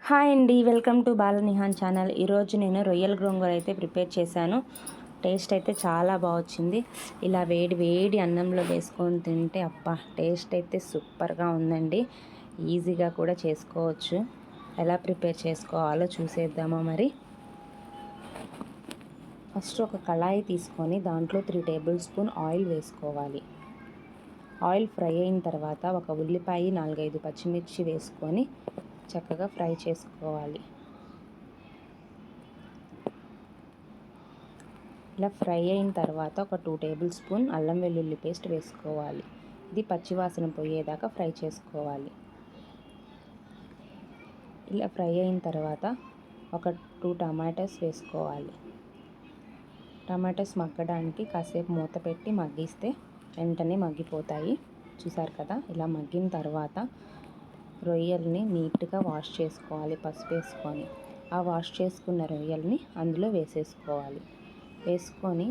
Hi అండి, welcome to బాలనిహాన్ channel. ఈరోజు నేను రొయ్యల గోంగూర అయితే ప్రిపేర్ చేశాను. టేస్ట్ అయితే చాలా బాగా వచ్చింది. ఇలా వేడి వేడి అన్నంలో వేసుకొని తింటే అబ్బా, టేస్ట్ అయితే సూపర్గా ఉందండి. ఈజీగా కూడా చేసుకోవచ్చు. ఎలా ప్రిపేర్ చేసుకోవాలో చూసేద్దామా మరి. ఫస్ట్ ఒక కళాయి తీసుకొని దాంట్లో 3 టేబుల్ స్పూన్ ఆయిల్ వేసుకోవాలి. ఆయిల్ ఫ్రై అయిన తర్వాత ఒక ఉల్లిపాయ 4-5 పచ్చిమిర్చి వేసుకొని చక్కగా ఫ్రై చేసుకోవాలి. ఇలా ఫ్రై అయిన తర్వాత ఒక 2 టేబుల్ స్పూన్ అల్లం వెల్లుల్లి పేస్ట్ వేసుకోవాలి. ఇది పచ్చివాసన పోయేదాకా ఫ్రై చేసుకోవాలి. ఇలా ఫ్రై అయిన తర్వాత ఒక 2 టమాటాస్ వేసుకోవాలి. టమాటాస్ మగ్గడానికి కాసేపు మూత పెట్టి మగ్గిస్తే వెంటనే మగ్గిపోతాయి. చూసారు కదా, ఇలా మగ్గిన తర్వాత రొయ్యల్ని నీట్గా వాష్ చేసుకోవాలి పసుపు వేసుకొని. ఆ వాష్ చేసుకున్న రొయ్యల్ని అందులో వేసేసుకోవాలి. వేసుకొని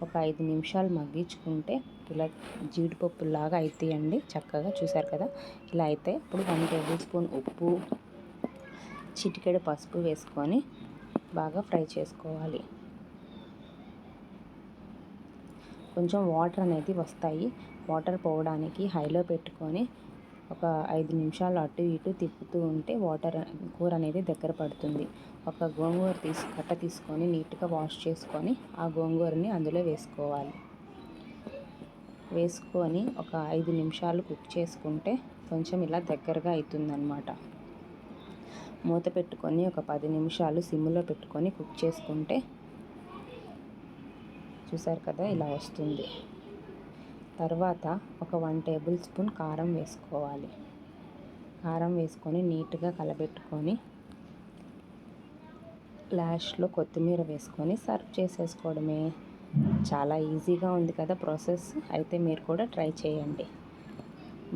ఒక 5 నిమిషాలు మగ్గించుకుంటే ఇలా జీడిపప్పులాగా అవుతాయండి చక్కగా. చూసారు కదా, ఇలా అయితే ఇప్పుడు 1 టేబుల్ స్పూన్ ఉప్పు, చిటికెడు పసుపు వేసుకొని బాగా ఫ్రై చేసుకోవాలి. కొంచెం వాటర్ అనేది వస్తాయి. వాటర్ పోవడానికి హైలో పెట్టుకొని ఒక 5 నిమిషాలు అటు ఇటు తిప్పుతూ ఉంటే కూర అనేది దగ్గర పడుతుంది. ఒక గోంగూర కట్ట తీసుకొని నీట్గా వాష్ చేసుకొని ఆ గోంగూరని అందులో వేసుకోవాలి. వేసుకొని ఒక 5 నిమిషాలు కుక్ చేసుకుంటే కొంచెం ఇలా దగ్గరగా అవుతుందన్నమాట. మూత పెట్టుకొని ఒక 10 నిమిషాలు సిమ్లో పెట్టుకొని కుక్ చేసుకుంటే చూసారు కదా, ఇలా వస్తుంది. తర్వాత ఒక 1 టేబుల్ స్పూన్ కారం వేసుకోవాలి. కారం వేసుకొని నీట్గా కలబెట్టుకొని లాస్ట్లో కొత్తిమీర వేసుకొని సర్వ్ చేసేసుకోవడమే. చాలా ఈజీగా ఉంది కదా ప్రాసెస్. అయితే మీరు కూడా ట్రై చేయండి.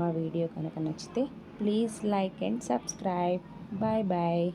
మా వీడియో కనుక నచ్చితే please like and subscribe. Bye bye.